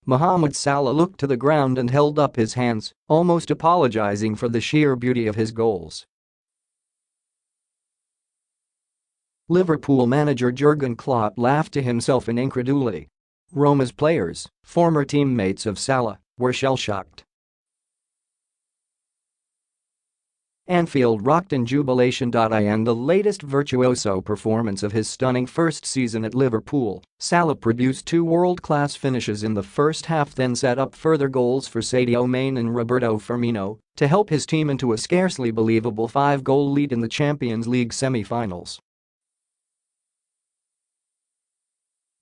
Mohamed Salah looked to the ground and held up his hands, almost apologizing for the sheer beauty of his goals. Liverpool manager Juergen Klopp laughed to himself in incredulity. Roma's players, former teammates of Salah, were shell-shocked. Anfield rocked in jubilation. In the latest virtuoso performance of his stunning first season at Liverpool, Salah produced two world-class finishes in the first half, then set up further goals for Sadio and Roberto Firmino to help his team into a scarcely believable 5-goal lead in the Champions League semi-finals.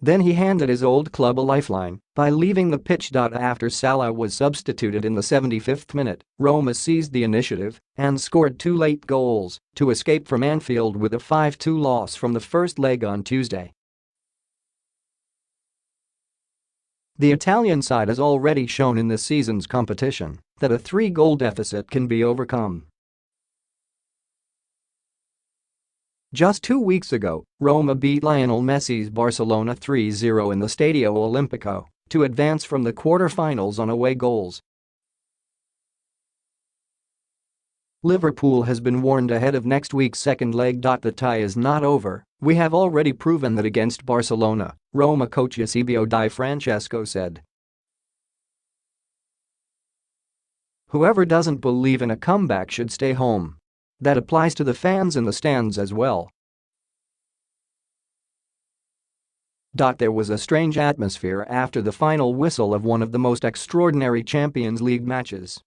Then he handed his old club a lifeline by leaving the pitch. After Salah was substituted in the 75th minute, Roma seized the initiative and scored two late goals to escape from Anfield with a 5-2 loss from the first leg on Tuesday. The Italian side has already shown in this season's competition that a 3-goal deficit can be overcome. Just 2 weeks ago, Roma beat Lionel Messi's Barcelona 3-0 in the Stadio Olimpico to advance from the quarterfinals on away goals. Liverpool has been warned ahead of next week's second leg. The tie is not over. We have already proven that against Barcelona, Roma coach Eusebio Di Francesco said. Whoever doesn't believe in a comeback should stay home. That applies to the fans in the stands as well. There was a strange atmosphere after the final whistle of one of the most extraordinary Champions League matches.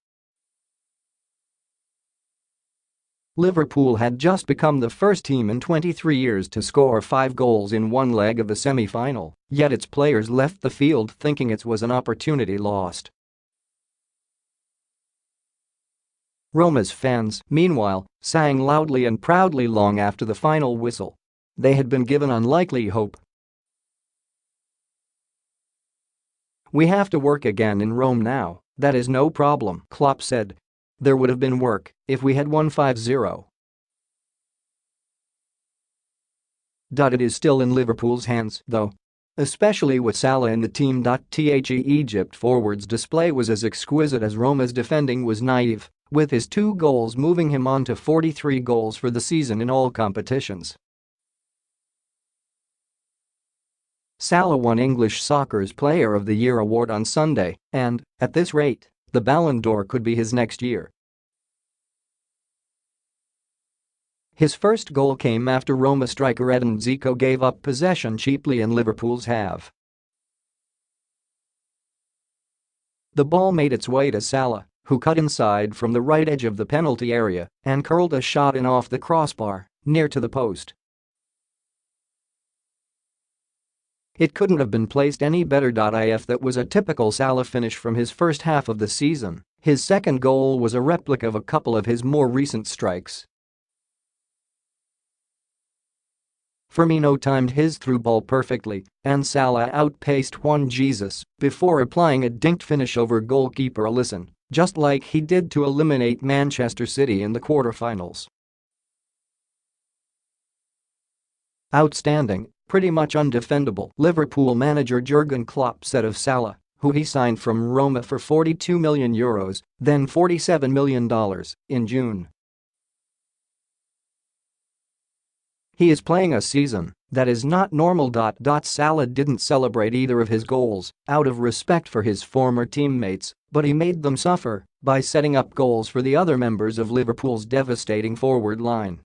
Liverpool had just become the first team in 23 years to score 5 goals in one leg of a semi-final, yet its players left the field thinking it was an opportunity lost. Roma's fans, meanwhile, sang loudly and proudly long after the final whistle. They had been given unlikely hope. "We have to work again in Rome now, that is no problem," Klopp said. "There would have been work if we had won 5-0. It is still in Liverpool's hands, though. Especially with Salah in the team. Egypt forward's display was as exquisite as Roma's defending was naive, with his 2 goals moving him on to 43 goals for the season in all competitions. Salah won English soccer's Player of the Year award on Sunday, and, at this rate, the Ballon d'Or could be his next year. His first goal came after Roma striker Edin Dzeko gave up possession cheaply in Liverpool's half. The ball made its way to Salah, who cut inside from the right edge of the penalty area and curled a shot in off the crossbar, near to the post. It couldn't have been placed any better. If that was a typical Salah finish from his first half of the season, his second goal was a replica of a couple of his more recent strikes. Firmino timed his through ball perfectly, and Salah outpaced Juan Jesus before applying a dinked finish over goalkeeper Alisson, just like he did to eliminate Manchester City in the quarterfinals. Outstanding, pretty much undefendable, Liverpool manager Juergen Klopp said of Salah, who he signed from Roma for €42 million, then $47 million, in June. "He is playing a season that is not normal." Salah didn't celebrate either of his goals out of respect for his former teammates, but he made them suffer by setting up goals for the other members of Liverpool's devastating forward line.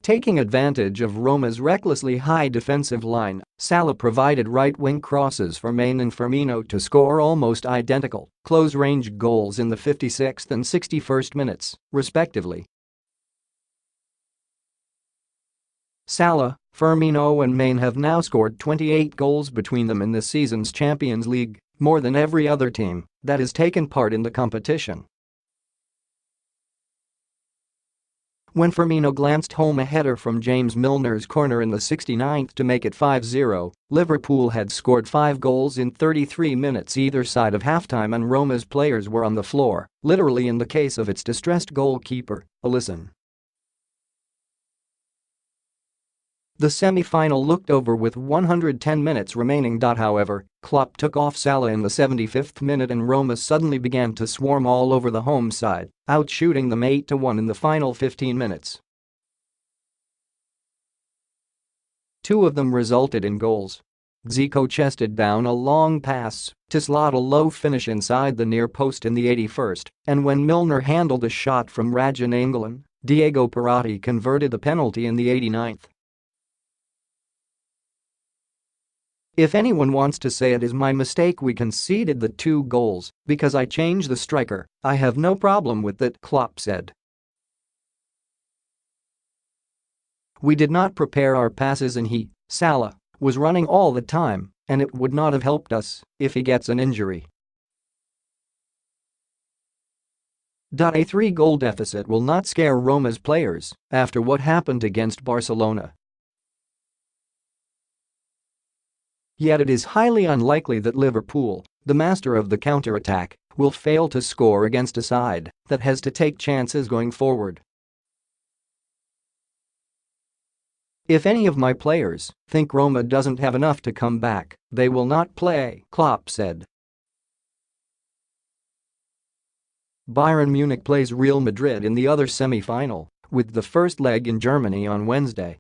Taking advantage of Roma's recklessly high defensive line, Salah provided right-wing crosses for and Firmino to score almost identical, close-range goals in the 56th and 61st minutes, respectively. Salah, Firmino and have now scored 28 goals between them in this season's Champions League, more than every other team that has taken part in the competition. When Firmino glanced home a header from James Milner's corner in the 69th to make it 5-0, Liverpool had scored 5 goals in 33 minutes either side of halftime, and Roma's players were on the floor, literally in the case of its distressed goalkeeper, Alisson. The semi-final looked over with 110 minutes remaining. However, Klopp took off Salah in the 75th minute and Roma suddenly began to swarm all over the home side, outshooting them 8-1 in the final 15 minutes. Two of them resulted in goals. Zico chested down a long pass to slot a low finish inside the near post in the 81st, and when Milner handled a shot from Raja Nainggolan, Diego Perotti converted the penalty in the 89th. "If anyone wants to say it is my mistake we conceded the 2 goals because I changed the striker, I have no problem with that," Klopp said. "We did not prepare our passes and Salah, was running all the time and it would not have helped us if he gets an injury." A 3-goal deficit will not scare Roma's players after what happened against Barcelona. Yet it is highly unlikely that Liverpool, the master of the counter-attack, will fail to score against a side that has to take chances going forward. "If any of my players think Roma doesn't have enough to come back, they will not play," Klopp said. Bayern Munich plays Real Madrid in the other semi-final, with the first leg in Germany on Wednesday.